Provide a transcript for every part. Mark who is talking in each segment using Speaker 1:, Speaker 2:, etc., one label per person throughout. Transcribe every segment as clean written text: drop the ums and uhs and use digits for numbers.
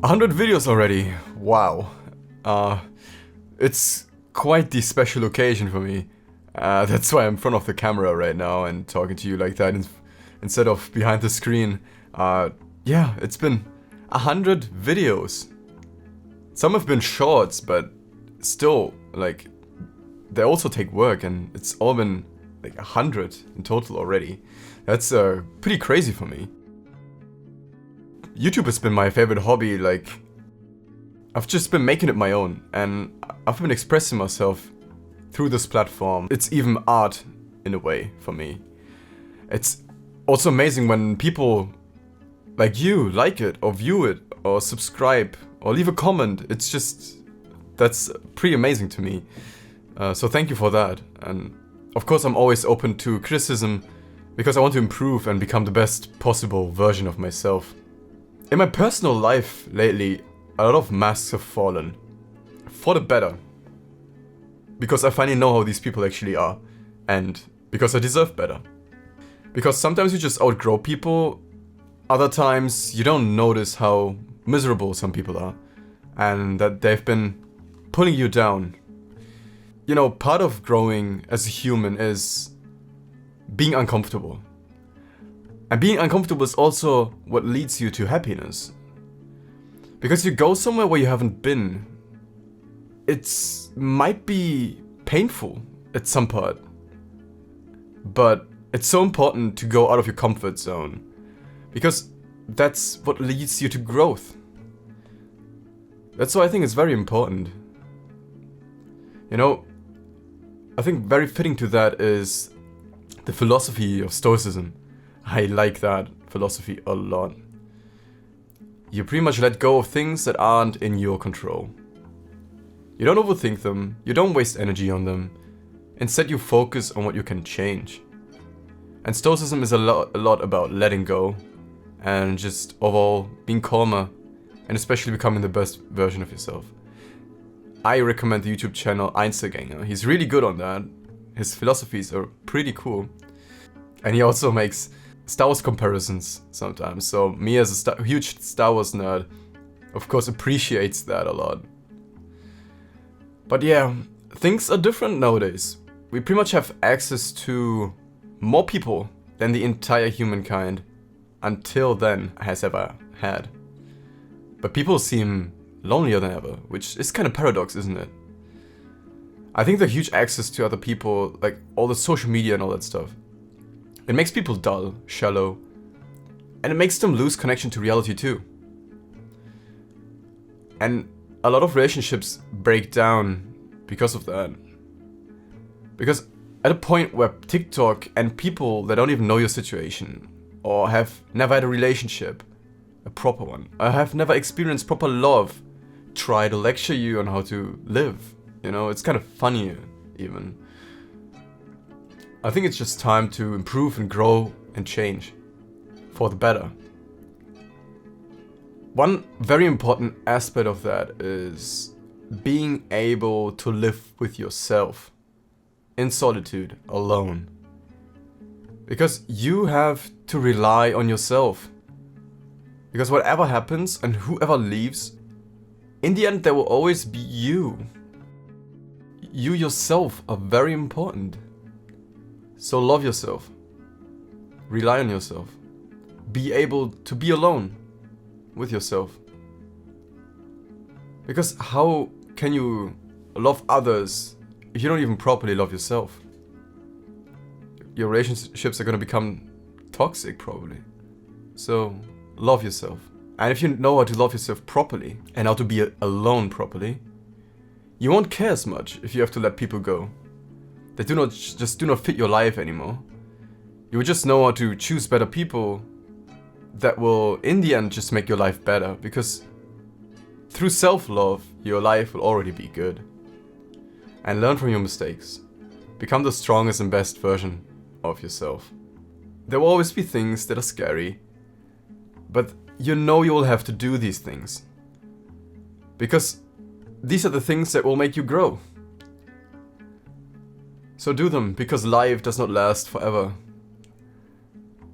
Speaker 1: 100 videos already. Wow. It's quite the special occasion for me. That's why I'm in front of the camera right now and talking to you like that instead of behind the screen. Yeah, it's been 100 videos. Some have been shorts, but still, like, they also take work, and it's all been like 100 in total already. That's pretty crazy for me. YouTube has been my favorite hobby. Like, I've just been making it my own, and I've been expressing myself through this platform. It's even art in a way for me. It's also amazing when people like you like it, or view it, or subscribe, or leave a comment. It's just, that's pretty amazing to me. So thank you for that. And of course I'm always open to criticism, because I want to improve and become the best possible version of myself. In my personal life lately, a lot of masks have fallen. For the better. Because I finally know how these people actually are. And because I deserve better. Because sometimes you just outgrow people. Other times you don't notice how miserable some people are. And that they've been pulling you down. You know, part of growing as a human is being uncomfortable. And being uncomfortable is also what leads you to happiness. Because you go somewhere where you haven't been. It might be painful at some part. But it's so important to go out of your comfort zone. Because that's what leads you to growth. That's why I think it's very important. You know, I think very fitting to that is the philosophy of Stoicism. I like that philosophy a lot. You pretty much let go of things that aren't in your control. You don't overthink them, you don't waste energy on them. Instead you focus on what you can change. And Stoicism is a lot about letting go. And just overall being calmer. And especially becoming the best version of yourself. I recommend the YouTube channel Einzelgänger. He's really good on that. His philosophies are pretty cool. And he also makes Star Wars comparisons sometimes. So me as a huge Star Wars nerd, of course appreciates that a lot. But yeah, things are different nowadays. We pretty much have access to more people than the entire humankind until then has ever had. But people seem lonelier than ever, which is kind of paradox, isn't it? I think the huge access to other people, like all the social media and all that stuff, it makes people dull, shallow, and it makes them lose connection to reality too. And a lot of relationships break down because of that. Because at a point where TikTok and people that don't even know your situation, or have never had a relationship, a proper one, or have never experienced proper love, try to lecture you on how to live. You know, it's kind of funny even. I think it's just time to improve and grow and change for the better. One very important aspect of that is being able to live with yourself in solitude, alone. Because you have to rely on yourself. Because whatever happens and whoever leaves, in the end there will always be you. You yourself are very important. So love yourself. Rely on yourself. Be able to be alone with yourself. Because how can you love others if you don't even properly love yourself? Your relationships are going to become toxic probably. So love yourself. And if you know how to love yourself properly and how to be alone properly, you won't care as much if you have to let people go. They do not fit your life anymore. You will just know how to choose better people that will in the end just make your life better, because through self-love your life will already be good. And learn from your mistakes. Become the strongest and best version of yourself. There will always be things that are scary, but you know you will have to do these things. Because these are the things that will make you grow. So do them, because life does not last forever.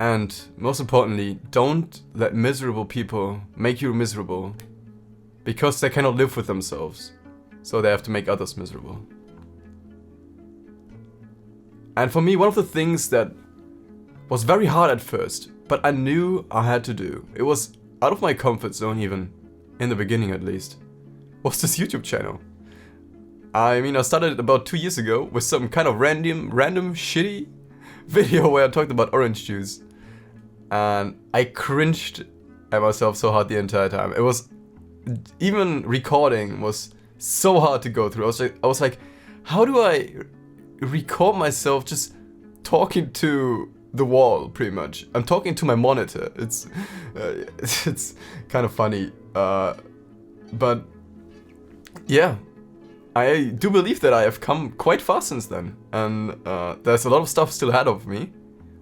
Speaker 1: And most importantly, don't let miserable people make you miserable because they cannot live with themselves, so they have to make others miserable. And for me, one of the things that was very hard at first, but I knew I had to do, it was out of my comfort zone even, in the beginning at least, was this YouTube channel. I mean, I started about 2 years ago with some kind of random shitty video where I talked about orange juice. And I cringed at myself so hard the entire time. It was, even recording was so hard to go through. I was like, how do I record myself just talking to the wall, pretty much? I'm talking to my monitor. It's kind of funny. But yeah, I do believe that I have come quite far since then. And there's a lot of stuff still ahead of me,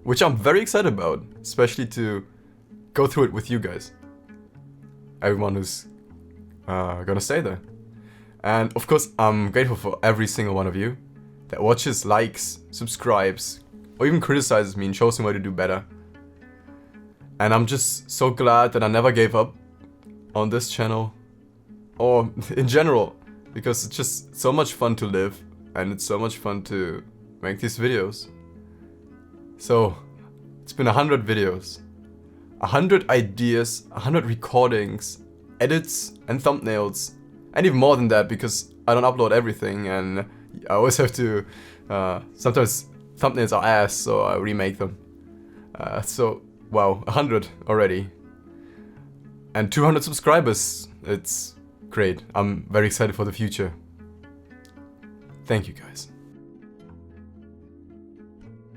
Speaker 1: which I'm very excited about, especially to go through it with you guys. Everyone who's gonna stay there. And of course, I'm grateful for every single one of you that watches, likes, subscribes, or even criticizes me and shows me where to do better. And I'm just so glad that I never gave up on this channel, or in general, because it's just so much fun to live, and it's so much fun to make these videos. So, it's been 100 videos, 100 ideas, 100 recordings, edits, and thumbnails, and even more than that because I don't upload everything, and I always have to, sometimes thumbnails are ass, so I remake them. So, wow, 100 already. And 200 subscribers, it's great. I'm very excited for the future. Thank you guys.